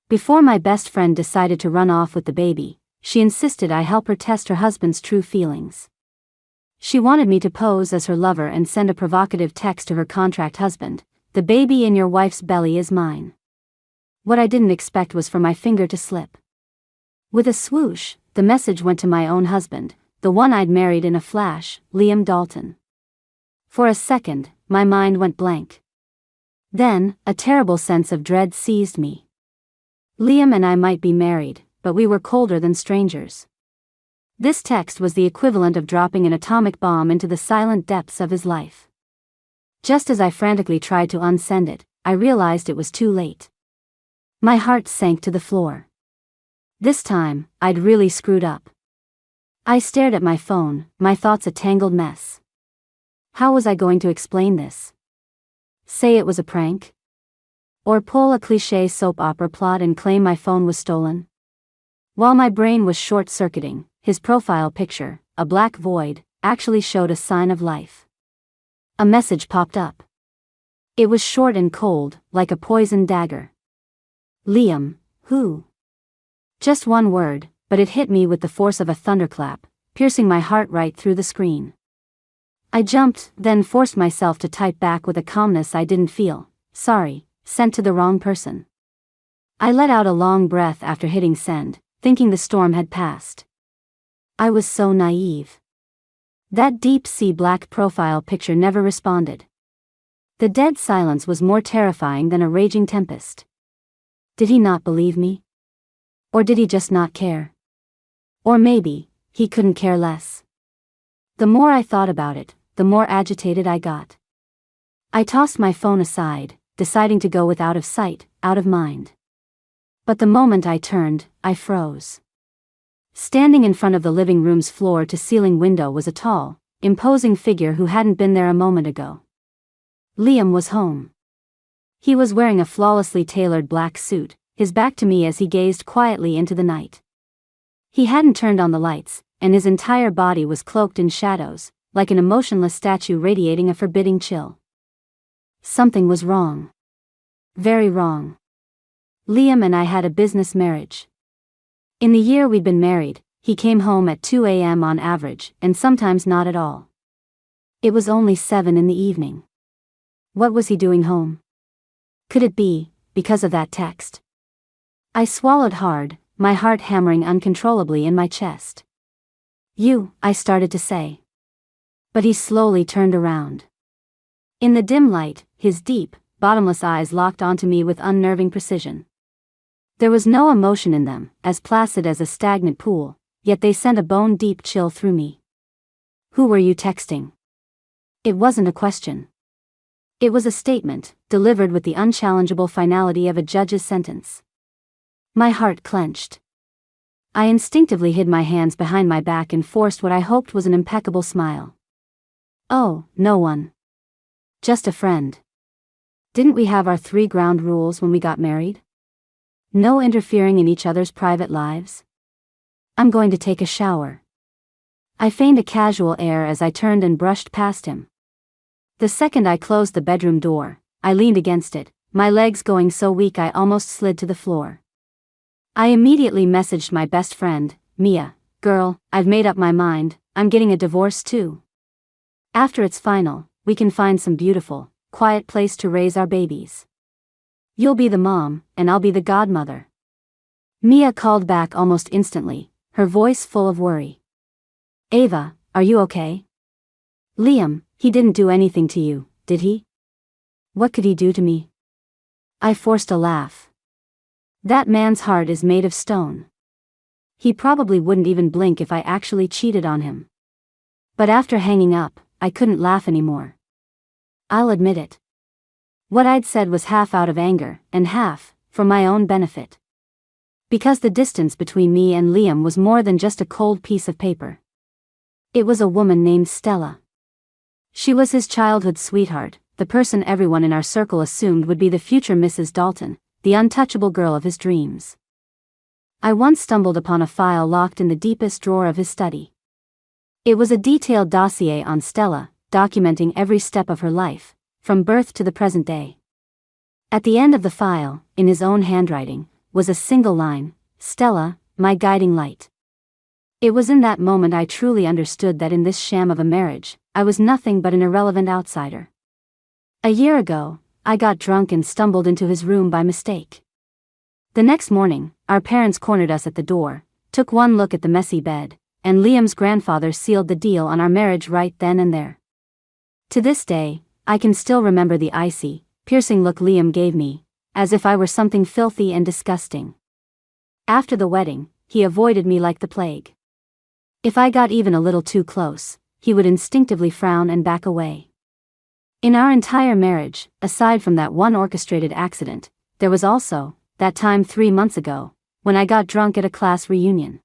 Before my best friend decided to run off with the baby, she insisted I help her test her husband's true feelings. She wanted me to pose as her lover and send a provocative text to her contract husband, "The baby in your wife's belly is mine." What I didn't expect was for my finger to slip. With a swoosh, the message went to my own husband, the one I'd married in a flash, Liam Dalton. For a second, my mind went blank. Then, a terrible sense of dread seized me. Liam and I might be married, but we were colder than strangers. This text was the equivalent of dropping an atomic bomb into the silent depths of his life. Just as I frantically tried to unsend it, I realized it was too late. My heart sank to the floor. This time, I'd really screwed up. I stared at my phone, my thoughts a tangled mess. How was I going to explain this? Say it was a prank? Or pull a cliché soap opera plot and claim my phone was stolen? While my brain was short-circuiting, his profile picture, a black void, actually showed a sign of life. A message popped up. It was short and cold, like a poisoned dagger. Liam, who? Just one word, but it hit me with the force of a thunderclap, piercing my heart right through the screen. I jumped, then forced myself to type back with a calmness I didn't feel, "Sorry, sent to the wrong person." I let out a long breath after hitting send, thinking the storm had passed. I was so naive. That deep-sea black profile picture never responded. The dead silence was more terrifying than a raging tempest. Did he not believe me? Or did he just not care? Or maybe, he couldn't care less. The more I thought about it, the more agitated I got. I tossed my phone aside, deciding to go with out of sight, out of mind. But the moment I turned, I froze. Standing in front of the living room's floor-to-ceiling window was a tall, imposing figure who hadn't been there a moment ago. Liam was home. He was wearing a flawlessly tailored black suit, his back to me as he gazed quietly into the night. He hadn't turned on the lights, and his entire body was cloaked in shadows, like an emotionless statue radiating a forbidding chill. Something was wrong. Very wrong. Liam and I had a business marriage. In the year we'd been married, he came home at 2 a.m. on average, and sometimes not at all. It was only 7 in the evening. What was he doing home? Could it be, because of that text? I swallowed hard, my heart hammering uncontrollably in my chest. I started to say. But he slowly turned around. In the dim light, his deep, bottomless eyes locked onto me with unnerving precision. There was no emotion in them, as placid as a stagnant pool, yet they sent a bone-deep chill through me. "Who were you texting?" It wasn't a question. It was a statement, delivered with the unchallengeable finality of a judge's sentence. My heart clenched. I instinctively hid my hands behind my back and forced what I hoped was an impeccable smile. "Oh, no one. Just a friend. Didn't we have our 3 ground rules when we got married? No interfering in each other's private lives? I'm going to take a shower." I feigned a casual air as I turned and brushed past him. The second I closed the bedroom door, I leaned against it, my legs going so weak I almost slid to the floor. I immediately messaged my best friend, Mia, "Girl, I've made up my mind, I'm getting a divorce too. After it's final, we can find some beautiful, quiet place to raise our babies. You'll be the mom, and I'll be the godmother." Mia called back almost instantly, her voice full of worry. "Ava, are you okay? Liam, he didn't do anything to you, did he? What could he do to me?" I forced a laugh. That man's heart is made of stone. He probably wouldn't even blink if I actually cheated on him. But after hanging up, I couldn't laugh anymore. I'll admit it. What I'd said was half out of anger, and half, for my own benefit. Because the distance between me and Liam was more than just a cold piece of paper. It was a woman named Stella. She was his childhood sweetheart, the person everyone in our circle assumed would be the future Mrs. Dalton, the untouchable girl of his dreams. I once stumbled upon a file locked in the deepest drawer of his study. It was a detailed dossier on Stella, documenting every step of her life, from birth to the present day. At the end of the file, in his own handwriting, was a single line: "Stella, my guiding light." It was in that moment I truly understood that in this sham of a marriage, I was nothing but an irrelevant outsider. A year ago, I got drunk and stumbled into his room by mistake. The next morning, our parents cornered us at the door, took one look at the messy bed, and Liam's grandfather sealed the deal on our marriage right then and there. To this day, I can still remember the icy, piercing look Liam gave me, as if I were something filthy and disgusting. After the wedding, he avoided me like the plague. If I got even a little too close, he would instinctively frown and back away. In our entire marriage, aside from that one orchestrated accident, there was also that time 3 months ago, when I got drunk at a class reunion.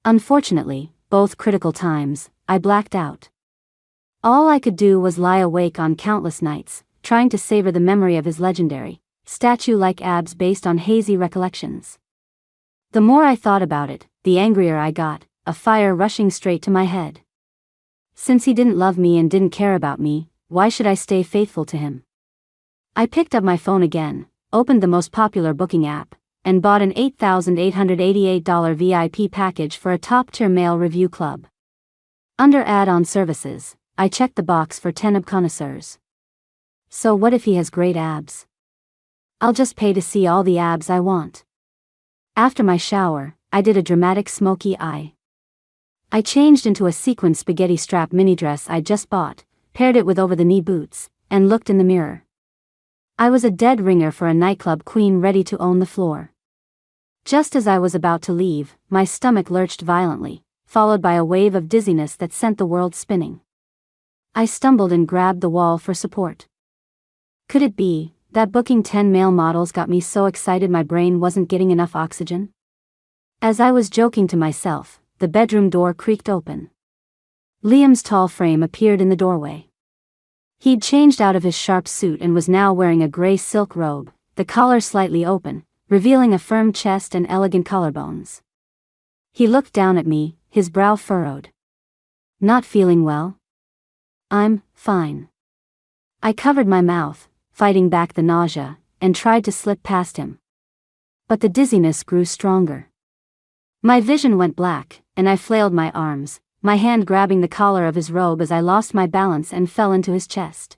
Unfortunately, both critical times, I blacked out. All I could do was lie awake on countless nights, trying to savor the memory of his legendary, statue-like abs based on hazy recollections. The more I thought about it, the angrier I got, a fire rushing straight to my head. Since he didn't love me and didn't care about me, why should I stay faithful to him? I picked up my phone again, opened the most popular booking app, and bought an $8,888 VIP package for a top-tier male review club. Under add-on services, I checked the box for 10 connoisseurs. So what if he has great abs? I'll just pay to see all the abs I want. After my shower, I did a dramatic smoky eye. I changed into a sequin spaghetti strap mini dress I'd just bought, paired it with over-the-knee boots, and looked in the mirror. I was a dead ringer for a nightclub queen ready to own the floor. Just as I was about to leave, my stomach lurched violently, followed by a wave of dizziness that sent the world spinning. I stumbled and grabbed the wall for support. Could it be that booking 10 male models got me so excited my brain wasn't getting enough oxygen? As I was joking to myself, the bedroom door creaked open. Liam's tall frame appeared in the doorway. He'd changed out of his sharp suit and was now wearing a gray silk robe, the collar slightly open, revealing a firm chest and elegant collarbones. He looked down at me, his brow furrowed. "Not feeling well?" "I'm fine." I covered my mouth, fighting back the nausea, and tried to slip past him. But the dizziness grew stronger. My vision went black, and I flailed my arms, my hand grabbing the collar of his robe as I lost my balance and fell into his chest.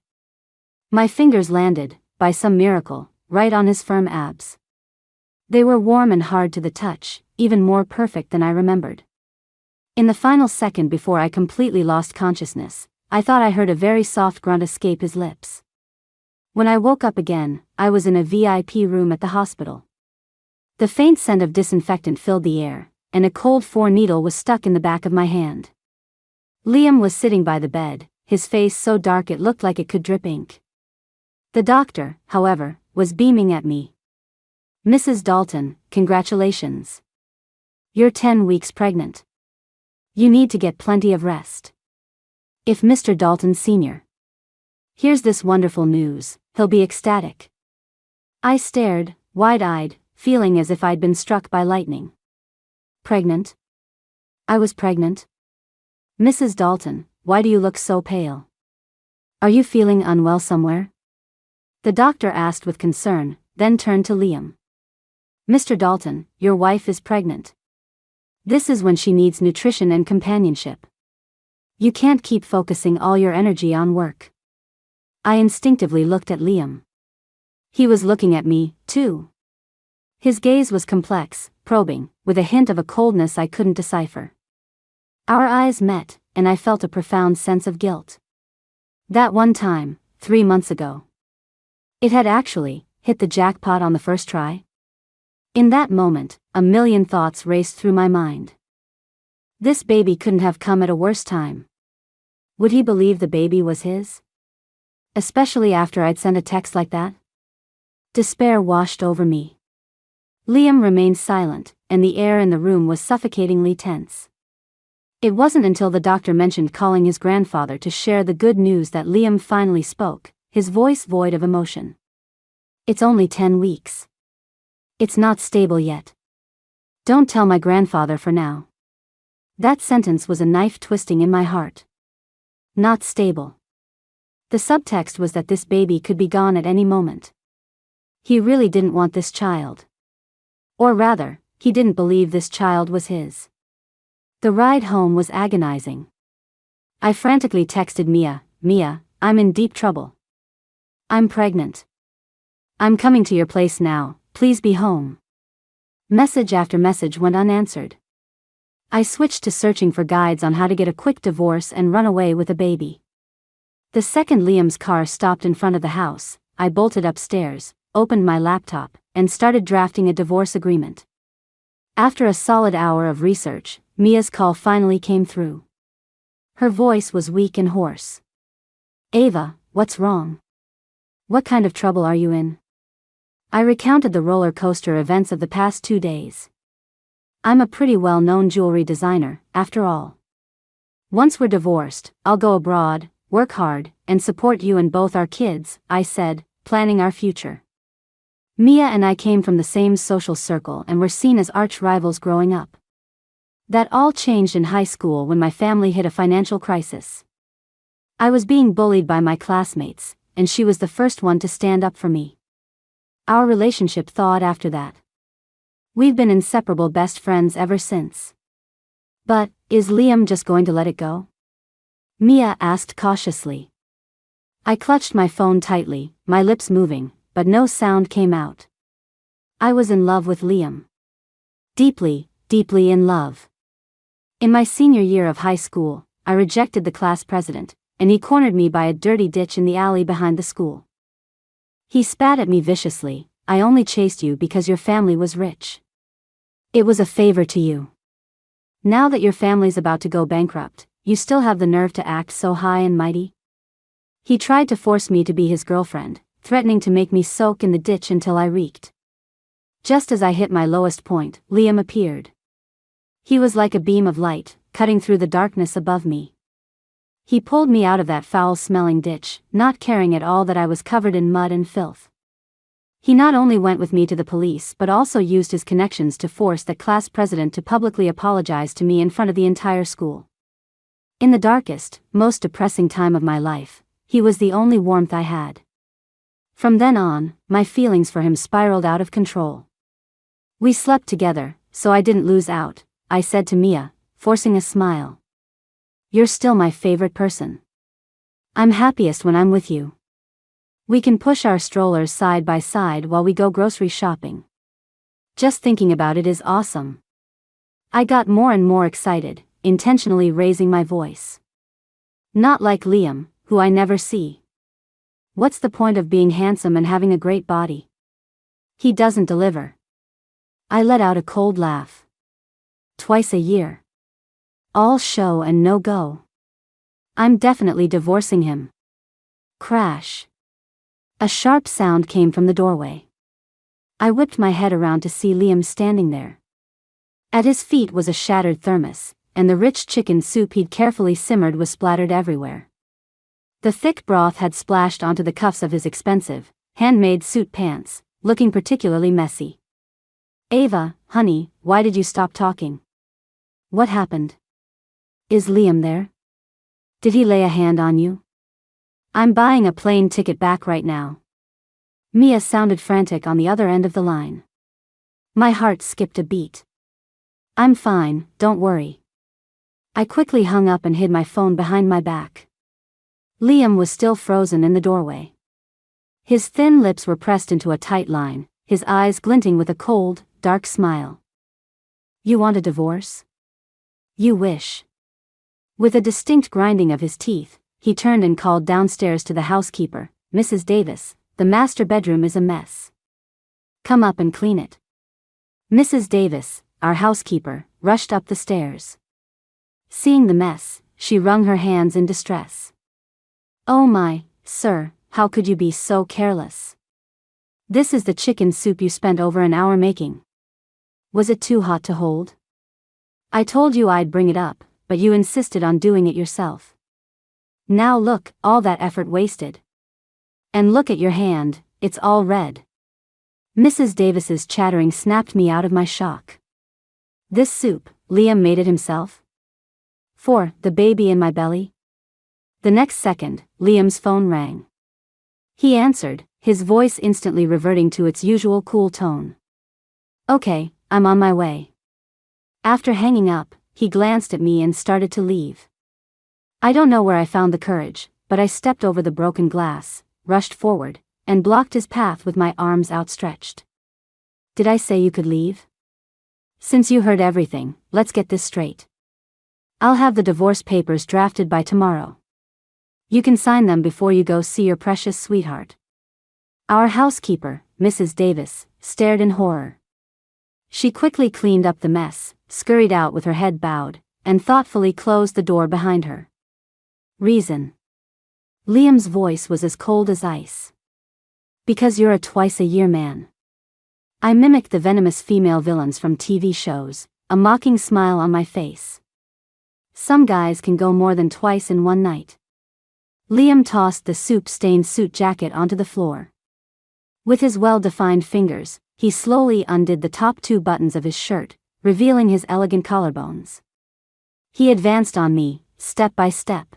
My fingers landed, by some miracle, right on his firm abs. They were warm and hard to the touch, even more perfect than I remembered. In the final second before I completely lost consciousness, I thought I heard a very soft grunt escape his lips. When I woke up again, I was in a VIP room at the hospital. The faint scent of disinfectant filled the air, and a cold 4-needle was stuck in the back of my hand. Liam was sitting by the bed, his face so dark it looked like it could drip ink. The doctor, however, was beaming at me. "Mrs. Dalton, congratulations. You're 10 weeks pregnant. You need to get plenty of rest. If Mr. Dalton Sr. hears this wonderful news, he'll be ecstatic." I stared, wide-eyed, feeling as if I'd been struck by lightning. Pregnant? I was pregnant? "Mrs. Dalton, why do you look so pale? Are you feeling unwell somewhere?" The doctor asked with concern, then turned to Liam. "Mr. Dalton, your wife is pregnant. This is when she needs nutrition and companionship. You can't keep focusing all your energy on work." I instinctively looked at Liam. He was looking at me, too. His gaze was complex, probing, with a hint of a coldness I couldn't decipher. Our eyes met, and I felt a profound sense of guilt. That one time, 3 months ago. It had actually hit the jackpot on the first try. In that moment, a million thoughts raced through my mind. This baby couldn't have come at a worse time. Would he believe the baby was his? Especially after I'd sent a text like that? Despair washed over me. Liam remained silent, and the air in the room was suffocatingly tense. It wasn't until the doctor mentioned calling his grandfather to share the good news that Liam finally spoke, his voice void of emotion. "It's only 10 weeks. It's not stable yet. Don't tell my grandfather for now." That sentence was a knife twisting in my heart. Not stable. The subtext was that this baby could be gone at any moment. He really didn't want this child. Or rather, he didn't believe this child was his. The ride home was agonizing. I frantically texted Mia, I'm in deep trouble. I'm pregnant. I'm coming to your place now, please be home. Message after message went unanswered. I switched to searching for guides on how to get a quick divorce and run away with a baby. The second Liam's car stopped in front of the house, I bolted upstairs, opened my laptop, and started drafting a divorce agreement. After a solid hour of research, Mia's call finally came through. Her voice was weak and hoarse. Ava, what's wrong? What kind of trouble are you in? I recounted the roller coaster events of the past 2 days. I'm a pretty well-known jewelry designer, after all. Once we're divorced, I'll go abroad, work hard, and support you and both our kids, I said, planning our future. Mia and I came from the same social circle and were seen as arch rivals growing up. That all changed in high school when my family hit a financial crisis. I was being bullied by my classmates, and she was the first one to stand up for me. Our relationship thawed after that. We've been inseparable best friends ever since. But, is Liam just going to let it go? Mia asked cautiously. I clutched my phone tightly, my lips moving, but no sound came out. I was in love with Liam. Deeply, deeply in love. In my senior year of high school, I rejected the class president, and he cornered me by a dirty ditch in the alley behind the school. He spat at me viciously, I only chased you because your family was rich. It was a favor to you. Now that your family's about to go bankrupt, you still have the nerve to act so high and mighty? He tried to force me to be his girlfriend, threatening to make me soak in the ditch until I reeked. Just as I hit my lowest point, Liam appeared. He was like a beam of light, cutting through the darkness above me. He pulled me out of that foul-smelling ditch, not caring at all that I was covered in mud and filth. He not only went with me to the police but also used his connections to force that class president to publicly apologize to me in front of the entire school. In the darkest, most depressing time of my life, he was the only warmth I had. From then on, my feelings for him spiraled out of control. We slept together, so I didn't lose out, I said to Mia, forcing a smile. You're still my favorite person. I'm happiest when I'm with you. We can push our strollers side by side while we go grocery shopping. Just thinking about it is awesome. I got more and more excited, intentionally raising my voice. Not like Liam, who I never see. What's the point of being handsome and having a great body? He doesn't deliver. I let out a cold laugh. Twice a year. All show and no go. I'm definitely divorcing him. Crash. A sharp sound came from the doorway. I whipped my head around to see Liam standing there. At his feet was a shattered thermos, and the rich chicken soup he'd carefully simmered was splattered everywhere. The thick broth had splashed onto the cuffs of his expensive, handmade suit pants, looking particularly messy. Ava, honey, why did you stop talking? What happened? Is Liam there? Did he lay a hand on you? I'm buying a plane ticket back right now. Mia sounded frantic on the other end of the line. My heart skipped a beat. I'm fine, don't worry. I quickly hung up and hid my phone behind my back. Liam was still frozen in the doorway. His thin lips were pressed into a tight line, his eyes glinting with a cold, dark smile. You want a divorce? You wish. With a distinct grinding of his teeth, he turned and called downstairs to the housekeeper, Mrs. Davis, the master bedroom is a mess. Come up and clean it. Mrs. Davis, our housekeeper, rushed up the stairs. Seeing the mess, she wrung her hands in distress. Oh my, sir, how could you be so careless? This is the chicken soup you spent over an hour making. Was it too hot to hold? I told you I'd bring it up, but you insisted on doing it yourself. Now look, all that effort wasted. And look at your hand, it's all red. Mrs. Davis's chattering snapped me out of my shock. This soup, Liam made it himself? For the baby in my belly? The next second, Liam's phone rang. He answered, his voice instantly reverting to its usual cool tone. Okay, I'm on my way. After hanging up, he glanced at me and started to leave. I don't know where I found the courage, but I stepped over the broken glass, rushed forward, and blocked his path with my arms outstretched. Did I say you could leave? Since you heard everything, let's get this straight. I'll have the divorce papers drafted by tomorrow. You can sign them before you go see your precious sweetheart. Our housekeeper, Mrs. Davis, stared in horror. She quickly cleaned up the mess, scurried out with her head bowed, and thoughtfully closed the door behind her. Reason. Liam's voice was as cold as ice. Because you're a twice-a-year man. I mimicked the venomous female villains from TV shows, a mocking smile on my face. Some guys can go more than twice in one night. Liam tossed the soup-stained suit jacket onto the floor. With his well-defined fingers, he slowly undid the top 2 buttons of his shirt, revealing his elegant collarbones. He advanced on me, step by step.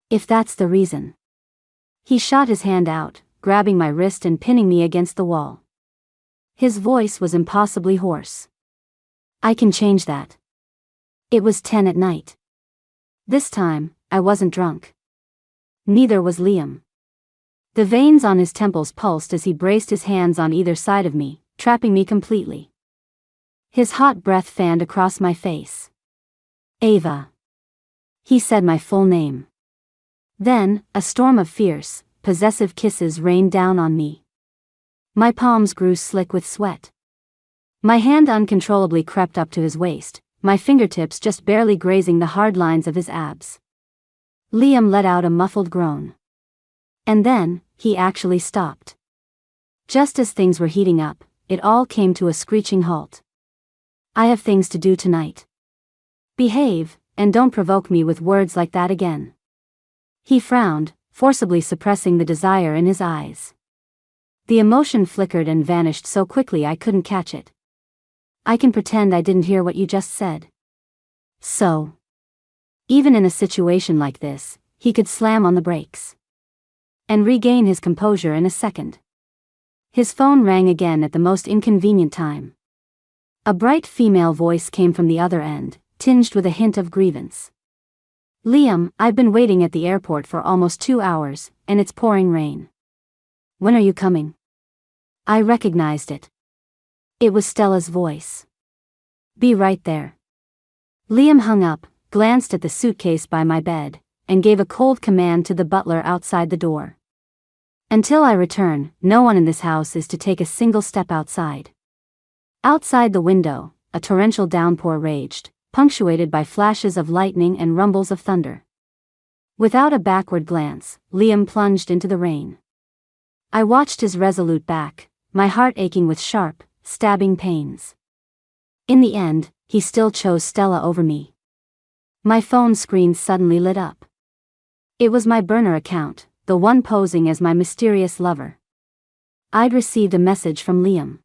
If that's the reason. He shot his hand out, grabbing my wrist and pinning me against the wall. His voice was impossibly hoarse. I can change that. It was 10 at night. This time, I wasn't drunk. Neither was Liam. The veins on his temples pulsed as he braced his hands on either side of me, trapping me completely. His hot breath fanned across my face. Ava. He said my full name. Then, a storm of fierce, possessive kisses rained down on me. My palms grew slick with sweat. My hand uncontrollably crept up to his waist, my fingertips just barely grazing the hard lines of his abs. Liam let out a muffled groan. And then, he actually stopped. Just as things were heating up, it all came to a screeching halt. I have things to do tonight. Behave, and don't provoke me with words like that again. He frowned, forcibly suppressing the desire in his eyes. The emotion flickered and vanished so quickly I couldn't catch it. I can pretend I didn't hear what you just said. So. Even in a situation like this, he could slam on the brakes. And regain his composure in a second. His phone rang again at the most inconvenient time. A bright female voice came from the other end, tinged with a hint of grievance. Liam, I've been waiting at the airport for almost 2 hours, and it's pouring rain. When are you coming? I recognized it. It was Stella's voice. Be right there. Liam hung up, glanced at the suitcase by my bed, and gave a cold command to the butler outside the door. Until I return, no one in this house is to take a single step outside. Outside the window, a torrential downpour raged, punctuated by flashes of lightning and rumbles of thunder. Without a backward glance, Liam plunged into the rain. I watched his resolute back, my heart aching with sharp, stabbing pains. In the end, he still chose Stella over me. My phone screen suddenly lit up. It was my burner account, the one posing as my mysterious lover. I'd received a message from Liam.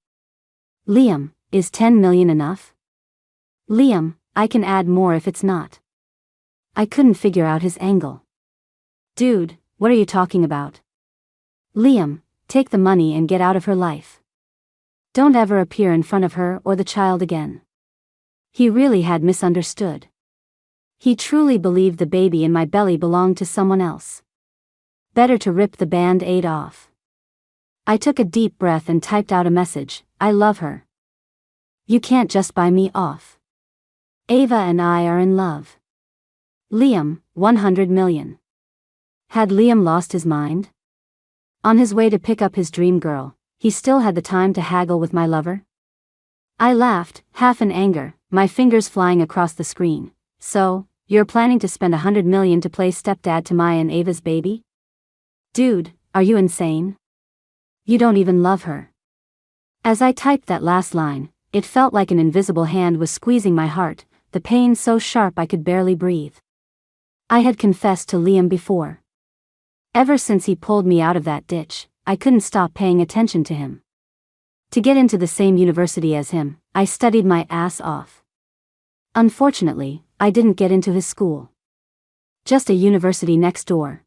Liam, is 10 million enough? Liam, I can add more if it's not. I couldn't figure out his angle. Dude, what are you talking about? Liam, take the money and get out of her life. Don't ever appear in front of her or the child again. He really had misunderstood. He truly believed the baby in my belly belonged to someone else. Better to rip the band-aid off. I took a deep breath and typed out a message, I love her. You can't just buy me off. Ava and I are in love. Liam, 100 million. Had Liam lost his mind? On his way to pick up his dream girl, he still had the time to haggle with my lover? I laughed, half in anger, my fingers flying across the screen. So, you're planning to spend 100 million to play stepdad to Maya and Ava's baby? Dude, are you insane? You don't even love her. As I typed that last line, it felt like an invisible hand was squeezing my heart, the pain so sharp I could barely breathe. I had confessed to Liam before. Ever since he pulled me out of that ditch, I couldn't stop paying attention to him. To get into the same university as him, I studied my ass off. Unfortunately, I didn't get into his school. Just a university next door.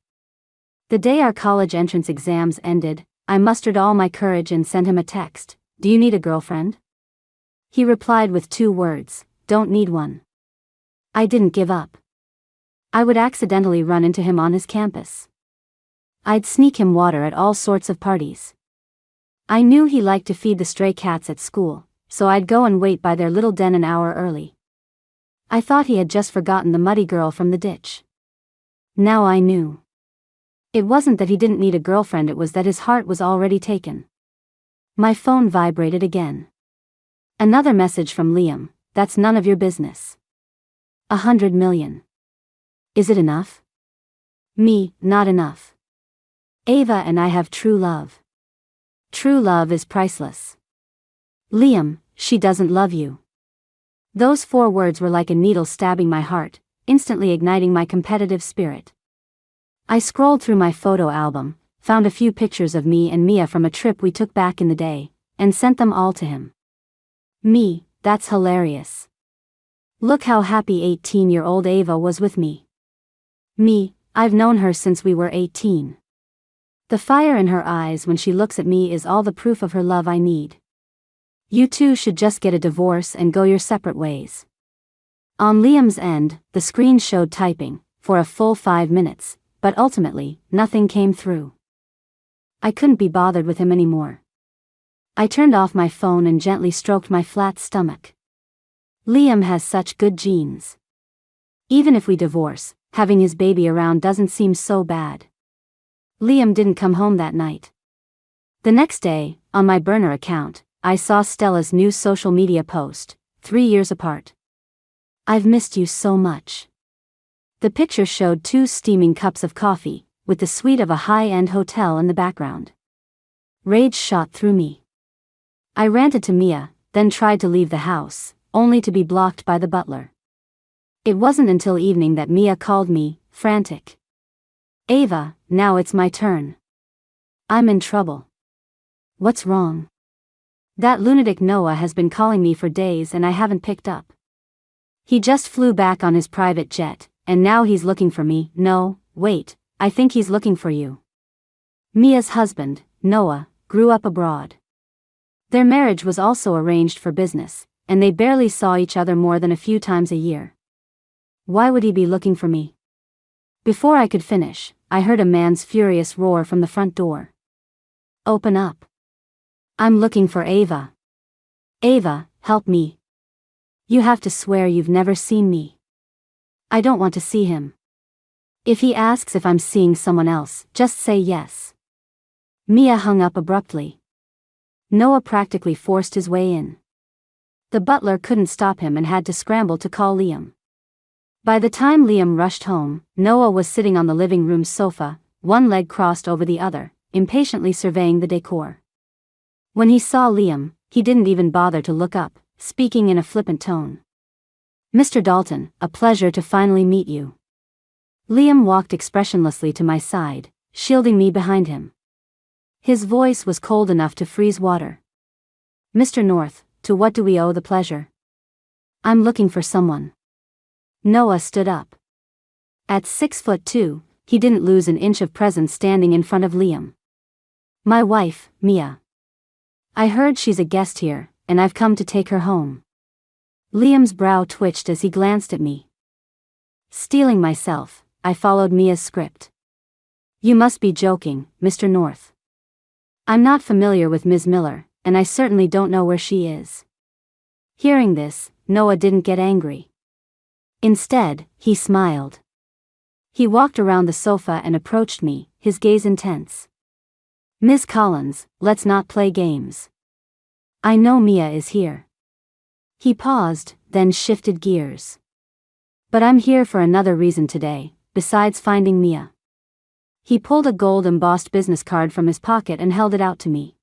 The day our college entrance exams ended, I mustered all my courage and sent him a text, "Do you need a girlfriend?" He replied with 2 words, "Don't need one." I didn't give up. I would accidentally run into him on his campus. I'd sneak him water at all sorts of parties. I knew he liked to feed the stray cats at school, so I'd go and wait by their little den an hour early. I thought he had just forgotten the muddy girl from the ditch. Now I knew. It wasn't that he didn't need a girlfriend, it was that his heart was already taken. My phone vibrated again. Another message from Liam, "That's none of your business." 100 million. Is it enough? Me, not enough. Ava and I have true love. True love is priceless. Liam, she doesn't love you. Those 4 words were like a needle stabbing my heart, instantly igniting my competitive spirit. I scrolled through my photo album, found a few pictures of me and Mia from a trip we took back in the day, and sent them all to him. Me, that's hilarious. Look how happy 18-year-old Ava was with me. Me, I've known her since we were 18. The fire in her eyes when she looks at me is all the proof of her love I need. You two should just get a divorce and go your separate ways. On Liam's end, the screen showed typing, for a full 5 minutes, but ultimately, nothing came through. I couldn't be bothered with him anymore. I turned off my phone and gently stroked my flat stomach. Liam has such good genes. Even if we divorce, having his baby around doesn't seem so bad. Liam didn't come home that night. The next day, on my burner account, I saw Stella's new social media post, 3 years apart. "I've missed you so much." The picture showed 2 steaming cups of coffee, with the suite of a high-end hotel in the background. Rage shot through me. I ranted to Mia, then tried to leave the house, only to be blocked by the butler. It wasn't until evening that Mia called me, frantic. "Ava, now it's my turn. I'm in trouble." "What's wrong?" "That lunatic Noah has been calling me for days and I haven't picked up. He just flew back on his private jet, and now he's looking for me." "No, wait, I think he's looking for you." Mia's husband, Noah, grew up abroad. Their marriage was also arranged for business, and they barely saw each other more than a few times a year. Why would he be looking for me? Before I could finish, I heard a man's furious roar from the front door. "Open up. I'm looking for Ava. Ava, help me. You have to swear you've never seen me. I don't want to see him. If he asks if I'm seeing someone else, just say yes." Mia hung up abruptly. Noah practically forced his way in. The butler couldn't stop him and had to scramble to call Liam. By the time Liam rushed home, Noah was sitting on the living room sofa, one leg crossed over the other, impatiently surveying the decor. When he saw Liam, he didn't even bother to look up, speaking in a flippant tone. "Mr. Dalton, a pleasure to finally meet you." Liam walked expressionlessly to my side, shielding me behind him. His voice was cold enough to freeze water. "Mr. North, to what do we owe the pleasure?" "I'm looking for someone." Noah stood up. At 6'2", he didn't lose an inch of presence standing in front of Liam. "My wife, Mia. I heard she's a guest here, and I've come to take her home." Liam's brow twitched as he glanced at me. Steeling myself, I followed Mia's script. "You must be joking, Mr. North. I'm not familiar with Ms. Miller, and I certainly don't know where she is." Hearing this, Noah didn't get angry. Instead, he smiled. He walked around the sofa and approached me, his gaze intense. "Ms. Collins, let's not play games. I know Mia is here." He paused, then shifted gears. "But I'm here for another reason today, besides finding Mia." He pulled a gold-embossed business card from his pocket and held it out to me.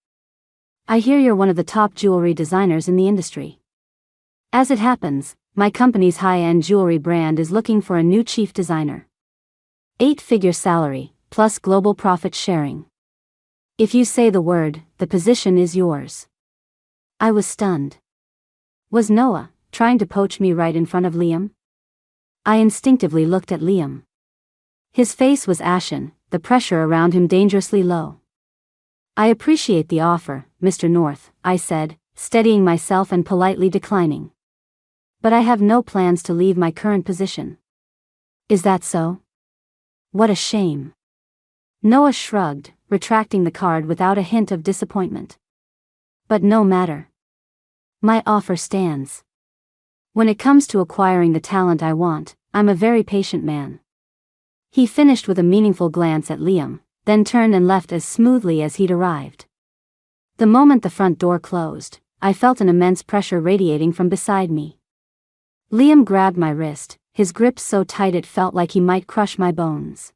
"I hear you're one of the top jewelry designers in the industry. As it happens, my company's high-end jewelry brand is looking for a new chief designer. 8-figure salary, plus global profit sharing. If you say the word, the position is yours." I was stunned. Was Noah trying to poach me right in front of Liam? I instinctively looked at Liam. His face was ashen, the pressure around him dangerously low. "I appreciate the offer, Mr. North," I said, steadying myself and politely declining. But I have no plans to leave my current position. Is that so? What a shame. Noah shrugged, retracting the card without a hint of disappointment. But no matter. My offer stands. When it comes to acquiring the talent I want, I'm a very patient man. He finished with a meaningful glance at Liam, then turned and left as smoothly as he'd arrived. The moment the front door closed, I felt an immense pressure radiating from beside me. Liam grabbed my wrist, his grip so tight it felt like he might crush my bones.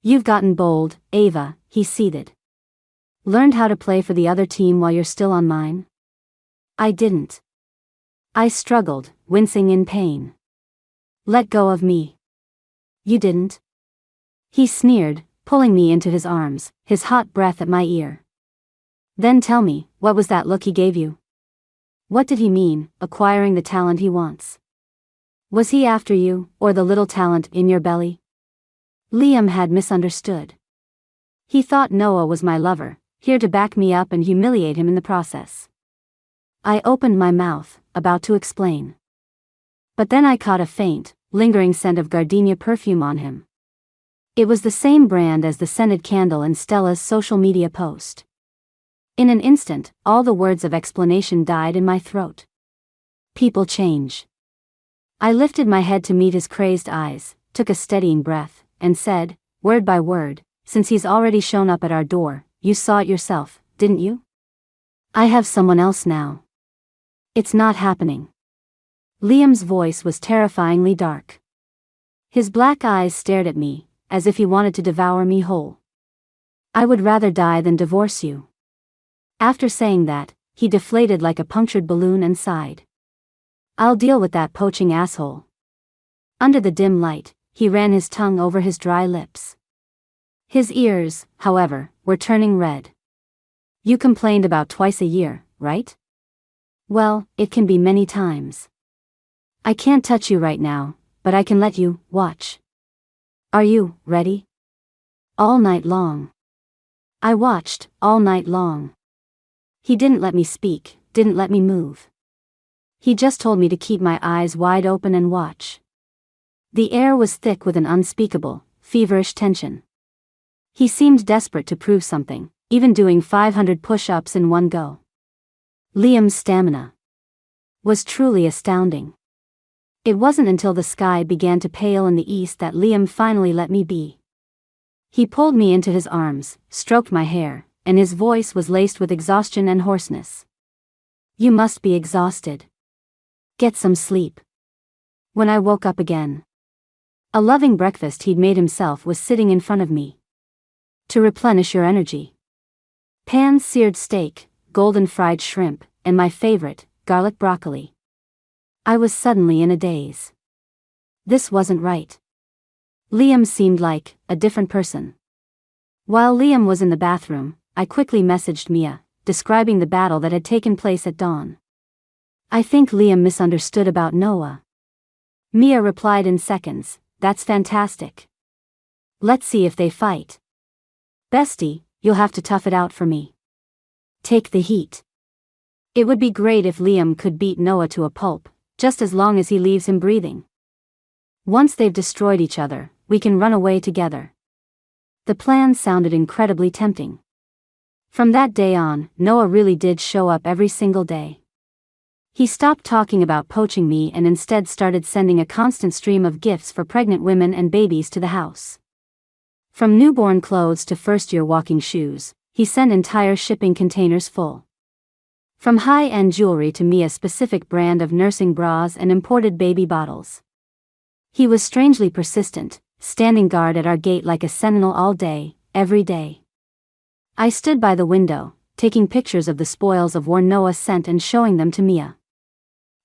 You've gotten bold, Ava, he seethed. Learned how to play for the other team while you're still on mine? I didn't. I struggled, wincing in pain. Let go of me. You didn't? He sneered, pulling me into his arms, his hot breath at my ear. Then tell me, what was that look he gave you? What did he mean, acquiring the talent he wants? Was he after you, or the little talent in your belly? Liam had misunderstood. He thought Noah was my lover, here to back me up and humiliate him in the process. I opened my mouth, about to explain. But then I caught a faint, lingering scent of gardenia perfume on him. It was the same brand as the scented candle in Stella's social media post. In an instant, all the words of explanation died in my throat. People change. I lifted my head to meet his crazed eyes, took a steadying breath, and said, word by word, since he's already shown up at our door, you saw it yourself, didn't you? I have someone else now. It's not happening. Liam's voice was terrifyingly dark. His black eyes stared at me, as if he wanted to devour me whole. I would rather die than divorce you. After saying that, he deflated like a punctured balloon and sighed. I'll deal with that poaching asshole. Under the dim light, he ran his tongue over his dry lips. His ears, however, were turning red. You complained about twice a year, right? Well, it can be many times. I can't touch you right now, but I can let you watch. Are you ready? All night long. I watched, all night long. He didn't let me speak, didn't let me move. He just told me to keep my eyes wide open and watch. The air was thick with an unspeakable, feverish tension. He seemed desperate to prove something, even doing 500 push-ups in one go. Liam's stamina was truly astounding. It wasn't until the sky began to pale in the east that Liam finally let me be. He pulled me into his arms, stroked my hair, and his voice was laced with exhaustion and hoarseness. You must be exhausted. Get some sleep. When I woke up again, a loving breakfast he'd made himself was sitting in front of me. To replenish your energy. Pan-seared steak, golden fried shrimp, and my favorite, garlic broccoli. I was suddenly in a daze. This wasn't right. Liam seemed like a different person. While Liam was in the bathroom, I quickly messaged Mia, describing the battle that had taken place at dawn. I think Liam misunderstood about Noah. Mia replied in seconds, that's fantastic. Let's see if they fight. Bestie, you'll have to tough it out for me. Take the heat. It would be great if Liam could beat Noah to a pulp, just as long as he leaves him breathing. Once they've destroyed each other, we can run away together. The plan sounded incredibly tempting. From that day on, Noah really did show up every single day. He stopped talking about poaching me and instead started sending a constant stream of gifts for pregnant women and babies to the house. From newborn clothes to first-year walking shoes, he sent entire shipping containers full. From high-end jewelry to Mia's specific brand of nursing bras and imported baby bottles. He was strangely persistent, standing guard at our gate like a sentinel all day, every day. I stood by the window, taking pictures of the spoils of war Noah sent and showing them to Mia.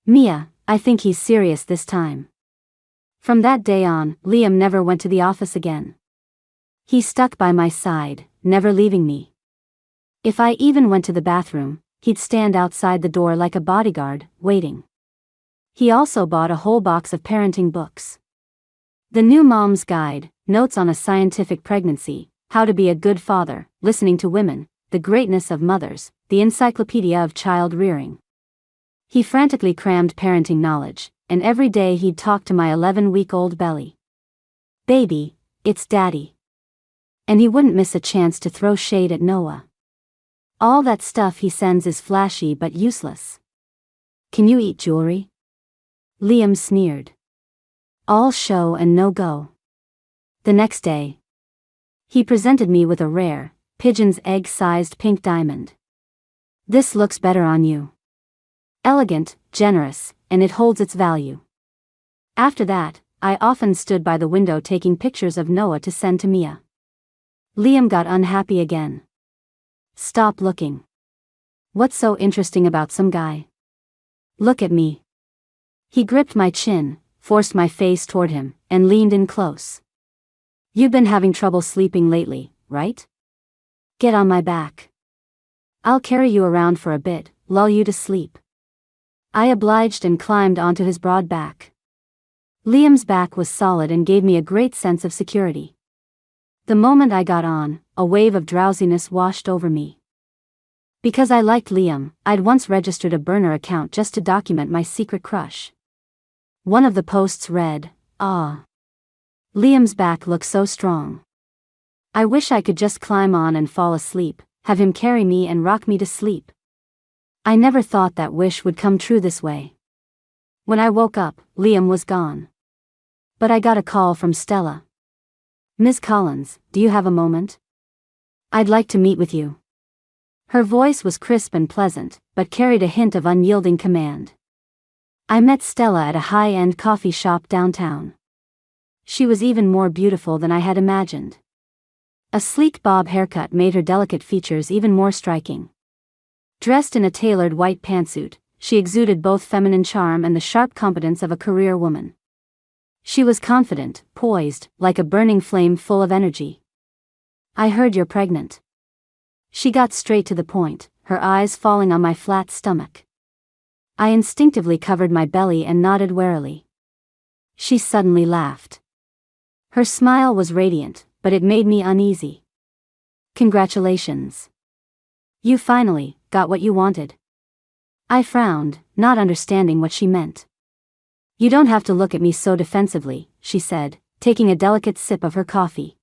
Mia, I think he's serious this time. From that day on, Liam never went to the office again. He stuck by my side, never leaving me. If I even went to the bathroom, he'd stand outside the door like a bodyguard, waiting. He also bought a whole box of parenting books. The New Mom's Guide, Notes on a Scientific Pregnancy, How to Be a Good Father, Listening to Women, The Greatness of Mothers, the Encyclopedia of Child Rearing. He frantically crammed parenting knowledge, and every day he'd talk to my 11-week-old belly. "Baby, it's Daddy." And he wouldn't miss a chance to throw shade at Noah. "All that stuff he sends is flashy but useless. Can you eat jewelry?" Liam sneered. "All show and no go." The next day, he presented me with a rare, pigeon's egg-sized pink diamond. "This looks better on you. Elegant, generous, and it holds its value." After that, I often stood by the window taking pictures of Noah to send to Mia. Liam got unhappy again. "Stop looking. What's so interesting about some guy? Look at me." He gripped my chin, forced my face toward him, and leaned in close. "You've been having trouble sleeping lately, right? Get on my back. I'll carry you around for a bit, lull you to sleep." I obliged and climbed onto his broad back. Liam's back was solid and gave me a great sense of security. The moment I got on, a wave of drowsiness washed over me. Because I liked Liam, I'd once registered a burner account just to document my secret crush. One of the posts read, "Ah, Liam's back looks so strong. I wish I could just climb on and fall asleep, have him carry me and rock me to sleep." I never thought that wish would come true this way. When I woke up, Liam was gone. But I got a call from Stella. "Ms. Collins, do you have a moment? I'd like to meet with you." Her voice was crisp and pleasant, but carried a hint of unyielding command. I met Stella at a high-end coffee shop downtown. She was even more beautiful than I had imagined. A sleek bob haircut made her delicate features even more striking. Dressed in a tailored white pantsuit, she exuded both feminine charm and the sharp competence of a career woman. She was confident, poised, like a burning flame full of energy. "I heard you're pregnant." She got straight to the point, her eyes falling on my flat stomach. I instinctively covered my belly and nodded warily. She suddenly laughed. Her smile was radiant, but it made me uneasy. "Congratulations. You finally got what you wanted." I frowned, not understanding what she meant. "You don't have to look at me so defensively," she said, taking a delicate sip of her coffee.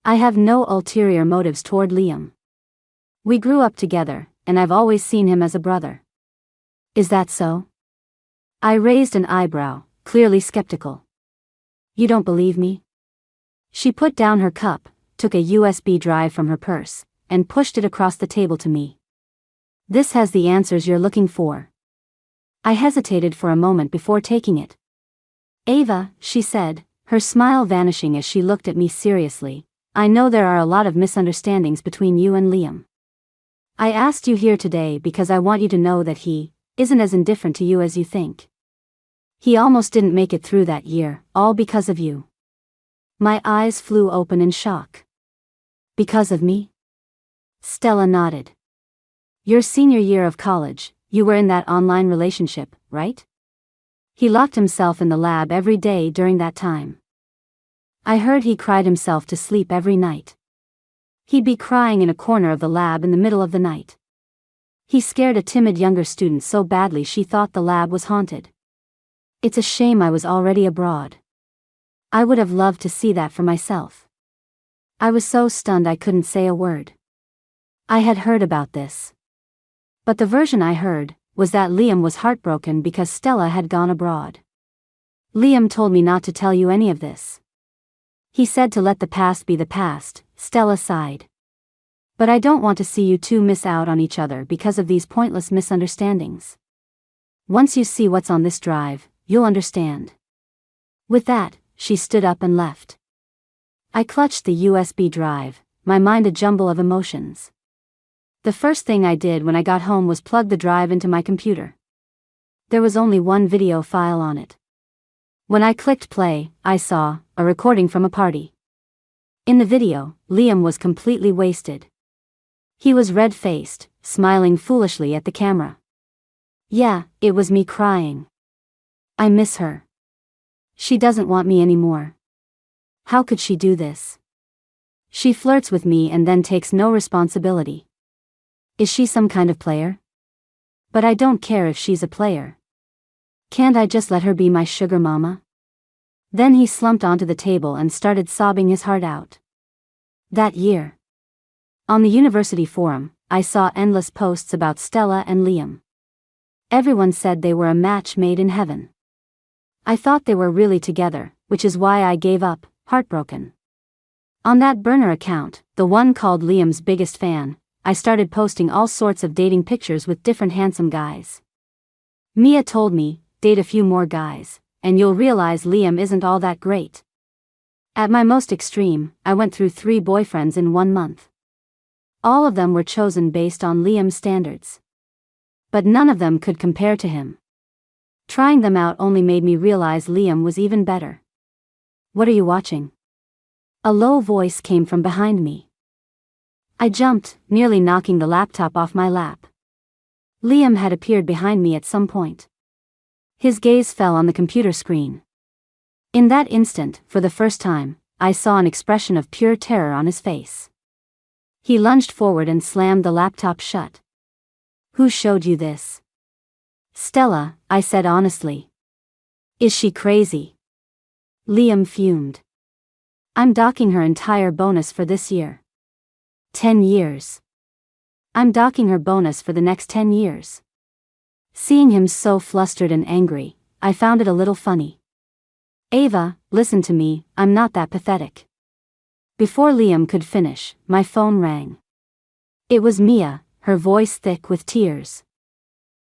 "I have no ulterior motives toward Liam. We grew up together, and I've always seen him as a brother." "Is that so?" I raised an eyebrow, clearly skeptical. "You don't believe me?" She put down her cup, took a USB drive from her purse, and pushed it across the table to me. "This has the answers you're looking for." I hesitated for a moment before taking it. "Ava," she said, her smile vanishing as she looked at me seriously, "I know there are a lot of misunderstandings between you and Liam. I asked you here today because I want you to know that he isn't as indifferent to you as you think. He almost didn't make it through that year, all because of you." My eyes flew open in shock. "Because of me?" Stella nodded. "Your senior year of college, you were in that online relationship, right? He locked himself in the lab every day during that time. I heard he cried himself to sleep every night. He'd be crying in a corner of the lab in the middle of the night. He scared a timid younger student so badly she thought the lab was haunted. It's a shame I was already abroad. I would have loved to see that for myself." I was so stunned I couldn't say a word. I had heard about this. But the version I heard was that Liam was heartbroken because Stella had gone abroad. "Liam told me not to tell you any of this. He said to let the past be the past," Stella sighed. "But I don't want to see you two miss out on each other because of these pointless misunderstandings. Once you see what's on this drive, you'll understand." With that, she stood up and left. I clutched the USB drive, my mind a jumble of emotions. The first thing I did when I got home was plug the drive into my computer. There was only one video file on it. When I clicked play, I saw a recording from a party. In the video, Liam was completely wasted. He was red-faced, smiling foolishly at the camera. Yeah, it was me crying. I miss her. She doesn't want me anymore. How could she do this? She flirts with me and then takes no responsibility. Is she some kind of player? But I don't care if she's a player. Can't I just let her be my sugar mama? Then he slumped onto the table and started sobbing his heart out. That year, on the university forum, I saw endless posts about Stella and Liam. Everyone said they were a match made in heaven. I thought they were really together, which is why I gave up, heartbroken. On that burner account, the one called Liam's biggest fan, I started posting all sorts of dating pictures with different handsome guys. Mia told me, date a few more guys, and you'll realize Liam isn't all that great. At my most extreme, I went through 3 boyfriends in 1 month. All of them were chosen based on Liam's standards. But none of them could compare to him. Trying them out only made me realize Liam was even better. What are you watching? A low voice came from behind me. I jumped, nearly knocking the laptop off my lap. Liam had appeared behind me at some point. His gaze fell on the computer screen. In that instant, for the first time, I saw an expression of pure terror on his face. He lunged forward and slammed the laptop shut. Who showed you this? Stella, I said honestly. Is she crazy? Liam fumed. I'm docking her entire bonus for this year. 10 years. I'm docking her bonus for the next 10 years. Seeing him so flustered and angry, I found it a little funny. Ava, listen to me, I'm not that pathetic. Before Liam could finish, my phone rang. It was Mia, her voice thick with tears.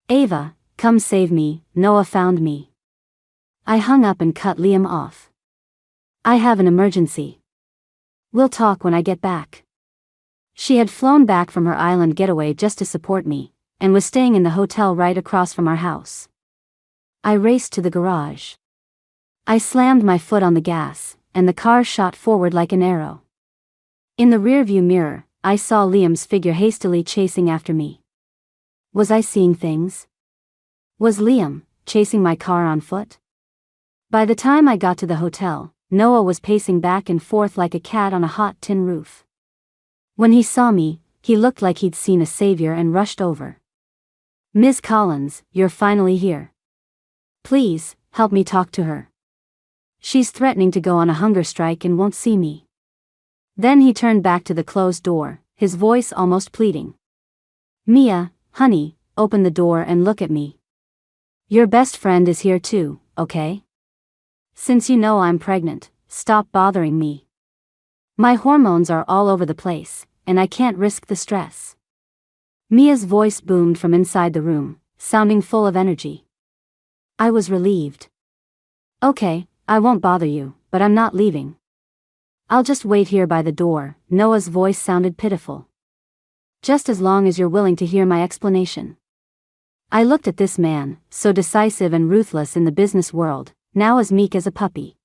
Ava, come save me, Noah found me. I hung up and cut Liam off. I have an emergency. We'll talk when I get back. She had flown back from her island getaway just to support me, and was staying in the hotel right across from our house. I raced to the garage. I slammed my foot on the gas, and the car shot forward like an arrow. In the rearview mirror, I saw Liam's figure hastily chasing after me. Was I seeing things? Was Liam chasing my car on foot? By the time I got to the hotel, Noah was pacing back and forth like a cat on a hot tin roof. When he saw me, he looked like he'd seen a savior and rushed over. Ms. Collins, you're finally here. Please, help me talk to her. She's threatening to go on a hunger strike and won't see me. Then he turned back to the closed door, his voice almost pleading. Mia, honey, open the door and look at me. Your best friend is here too, okay? Since you know I'm pregnant, stop bothering me. My hormones are all over the place, and I can't risk the stress. Mia's voice boomed from inside the room, sounding full of energy. I was relieved. Okay, I won't bother you, but I'm not leaving. I'll just wait here by the door, Noah's voice sounded pitiful. Just as long as you're willing to hear my explanation. I looked at this man, so decisive and ruthless in the business world, now as meek as a puppy.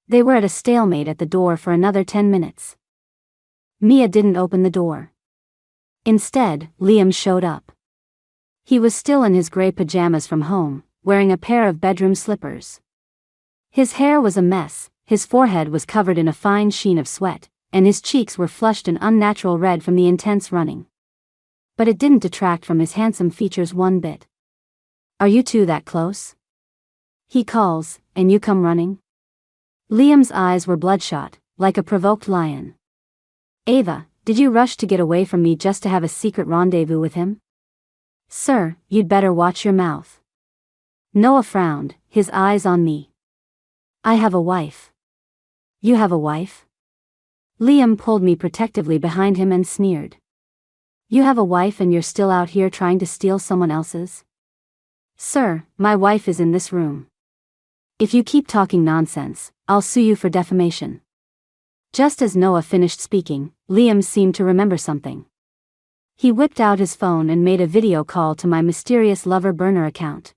They were at a stalemate at the door for another 10 minutes. Mia didn't open the door. Instead, Liam showed up. He was still in his gray pajamas from home, wearing a pair of bedroom slippers. His hair was a mess, his forehead was covered in a fine sheen of sweat, and his cheeks were flushed an unnatural red from the intense running. But it didn't detract from his handsome features one bit. Are you two that close? He calls, and you come running? Liam's eyes were bloodshot, like a provoked lion. Ava, did you rush to get away from me just to have a secret rendezvous with him? Sir, you'd better watch your mouth. Noah frowned, his eyes on me. I have a wife. You have a wife? Liam pulled me protectively behind him and sneered. You have a wife and you're still out here trying to steal someone else's? Sir, my wife is in this room. If you keep talking nonsense, I'll sue you for defamation. Just as Noah finished speaking, Liam seemed to remember something. He whipped out his phone and made a video call to my mysterious lover burner account.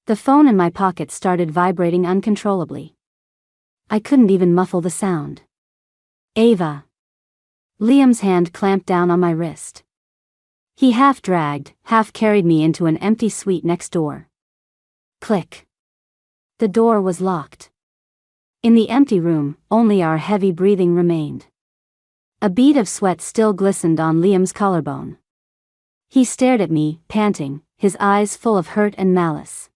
The phone in my pocket started vibrating uncontrollably. I couldn't even muffle the sound. Ava. Liam's hand clamped down on my wrist. He half dragged, half carried me into an empty suite next door. Click. The door was locked. In the empty room, only our heavy breathing remained. A bead of sweat still glistened on Liam's collarbone. He stared at me, panting, his eyes full of hurt and malice.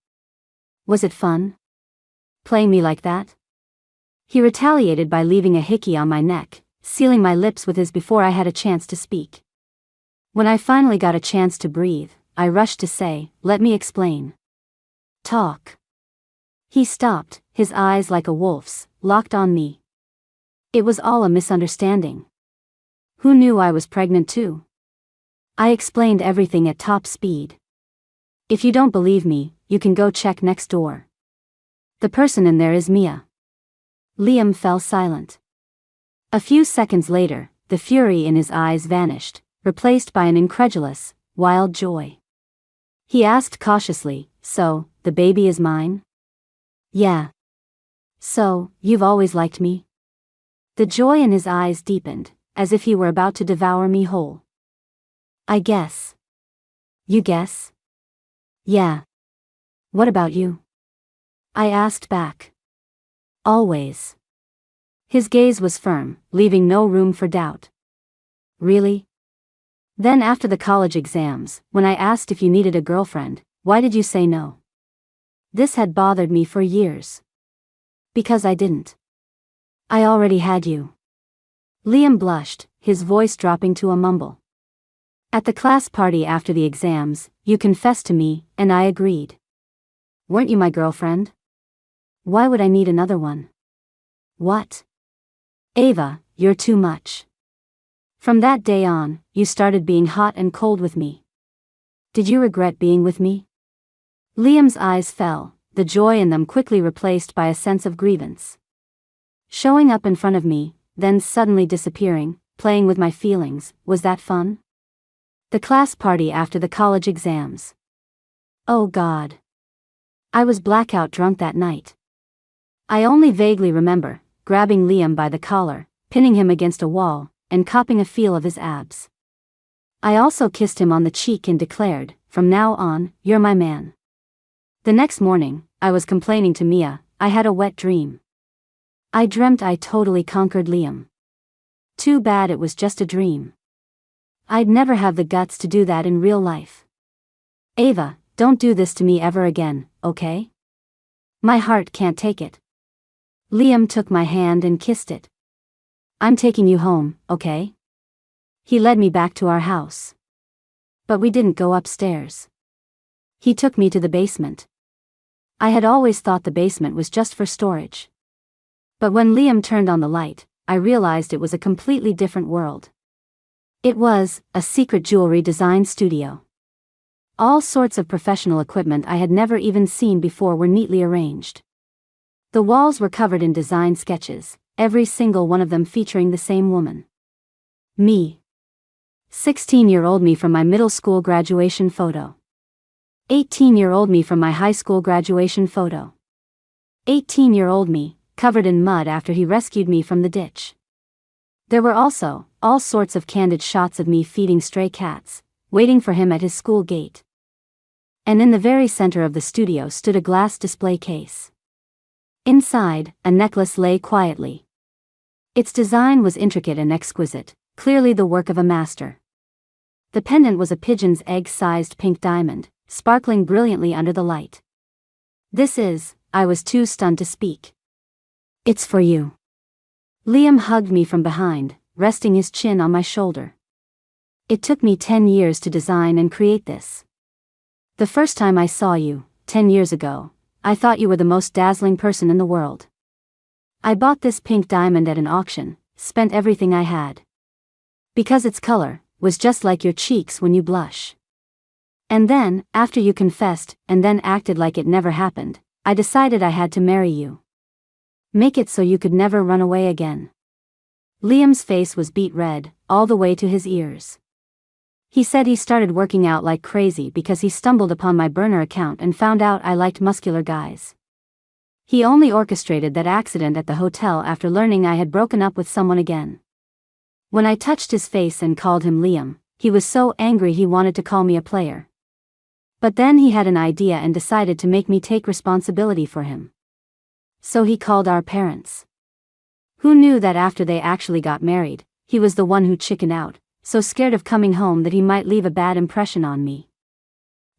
Was it fun? Playing me like that? He retaliated by leaving a hickey on my neck, sealing my lips with his before I had a chance to speak. When I finally got a chance to breathe, I rushed to say, "Let me explain." "Talk." He stopped, his eyes like a wolf's, locked on me. It was all a misunderstanding. Who knew I was pregnant too? I explained everything at top speed. "If you don't believe me, you can go check next door. The person in there is Mia." Liam fell silent. A few seconds later, the fury in his eyes vanished, replaced by an incredulous, wild joy. He asked cautiously, "So, the baby is mine?" "Yeah." "So, you've always liked me?" The joy in his eyes deepened, as if he were about to devour me whole. "I guess." "You guess?" "Yeah. What about you?" I asked back. "Always." His gaze was firm, leaving no room for doubt. "Really? Then after the college exams, when I asked if you needed a girlfriend, why did you say no?" This had bothered me for years. "Because I didn't. I already had you." Liam blushed, his voice dropping to a mumble. "At the class party after the exams, you confessed to me, and I agreed. Weren't you my girlfriend? Why would I need another one?" "What? Ava, you're too much. From that day on, you started being hot and cold with me. Did you regret being with me?" Liam's eyes fell, the joy in them quickly replaced by a sense of grievance. Showing up in front of me, then suddenly disappearing, playing with my feelings, was that fun? The class party after the college exams. Oh God. I was blackout drunk that night. I only vaguely remember grabbing Liam by the collar, pinning him against a wall, and copping a feel of his abs. I also kissed him on the cheek and declared, "From now on, you're my man." The next morning, I was complaining to Mia, I had a wet dream. I dreamt I totally conquered Liam. Too bad it was just a dream. I'd never have the guts to do that in real life. "Ava, don't do this to me ever again, okay? My heart can't take it." Liam took my hand and kissed it. "I'm taking you home, okay?" He led me back to our house. But we didn't go upstairs. He took me to the basement. I had always thought the basement was just for storage. But when Liam turned on the light, I realized it was a completely different world. It was a secret jewelry design studio. All sorts of professional equipment I had never even seen before were neatly arranged. The walls were covered in design sketches, every single one of them featuring the same woman. Me. 16-year-old me from my middle school graduation photo. 18-year-old me from my high school graduation photo. 18-year-old me, covered in mud after he rescued me from the ditch. There were also all sorts of candid shots of me feeding stray cats, waiting for him at his school gate. And in the very center of the studio stood a glass display case. Inside, a necklace lay quietly. Its design was intricate and exquisite, clearly the work of a master. The pendant was a pigeon's egg-sized pink diamond, sparkling brilliantly under the light. I was too stunned to speak. "It's for you." Liam hugged me from behind, resting his chin on my shoulder. "It took me 10 years to design and create this. The first time I saw you, 10 years ago, I thought you were the most dazzling person in the world. I bought this pink diamond at an auction, spent everything I had. Because its color was just like your cheeks when you blush. And then, after you confessed, and then acted like it never happened, I decided I had to marry you. Make it so you could never run away again." Liam's face was beet red, all the way to his ears. He said he started working out like crazy because he stumbled upon my burner account and found out I liked muscular guys. He only orchestrated that accident at the hotel after learning I had broken up with someone again. When I touched his face and called him Liam, he was so angry he wanted to call me a player. But then he had an idea and decided to make me take responsibility for him. So he called our parents. Who knew that after they actually got married, he was the one who chickened out, so scared of coming home that he might leave a bad impression on me.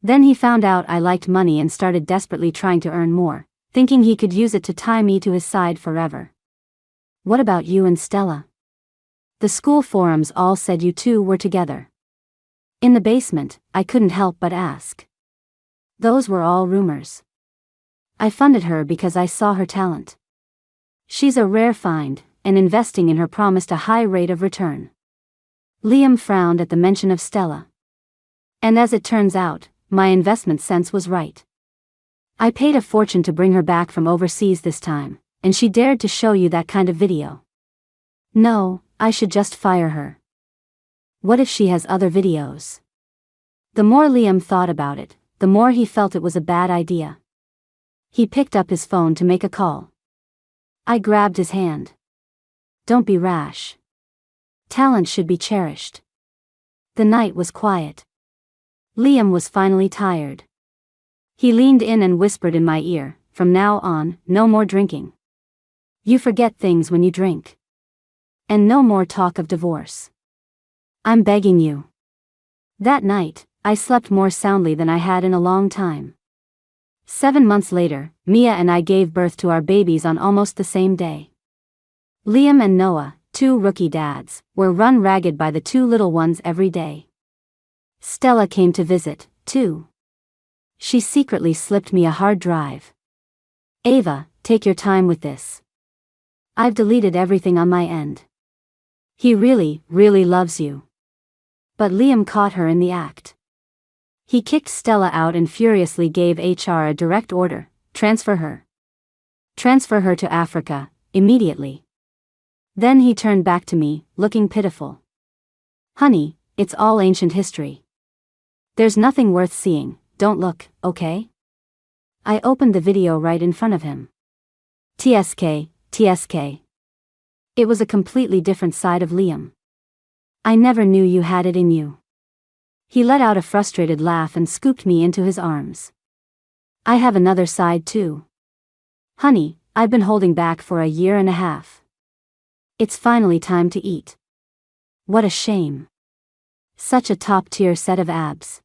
Then he found out I liked money and started desperately trying to earn more, thinking he could use it to tie me to his side forever. What about you and Stella? The school forums all said you two were together. In the basement, I couldn't help but ask. Those were all rumors. I funded her because I saw her talent. She's a rare find, and investing in her promised a high rate of return. Liam frowned at the mention of Stella. And as it turns out, my investment sense was right. I paid a fortune to bring her back from overseas this time, and she dared to show you that kind of video. No, I should just fire her. What if she has other videos? The more Liam thought about it, the more he felt it was a bad idea. He picked up his phone to make a call. I grabbed his hand. Don't be rash. Talent should be cherished. The night was quiet. Liam was finally tired. He leaned in and whispered in my ear, "From now on, no more drinking. You forget things when you drink. And no more talk of divorce. I'm begging you." That night, I slept more soundly than I had in a long time. 7 months later, Mia and I gave birth to our babies on almost the same day. Liam and Noah, 2 rookie dads, were run ragged by the 2 little ones every day. Stella came to visit, too. She secretly slipped me a hard drive. "Ava, take your time with this. I've deleted everything on my end. He really, really loves you." But Liam caught her in the act. He kicked Stella out and furiously gave HR a direct order: transfer her. Transfer her to Africa, immediately. Then he turned back to me, looking pitiful. "Honey, it's all ancient history. There's nothing worth seeing, don't look, okay?" I opened the video right in front of him. TSK, TSK. It was a completely different side of Liam. "I never knew you had it in you." He let out a frustrated laugh and scooped me into his arms. "I have another side too. Honey, I've been holding back for a year and a half. It's finally time to eat." What a shame. Such a top-tier set of abs.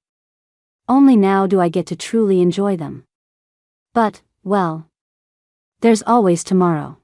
Only now do I get to truly enjoy them. But, well, there's always tomorrow.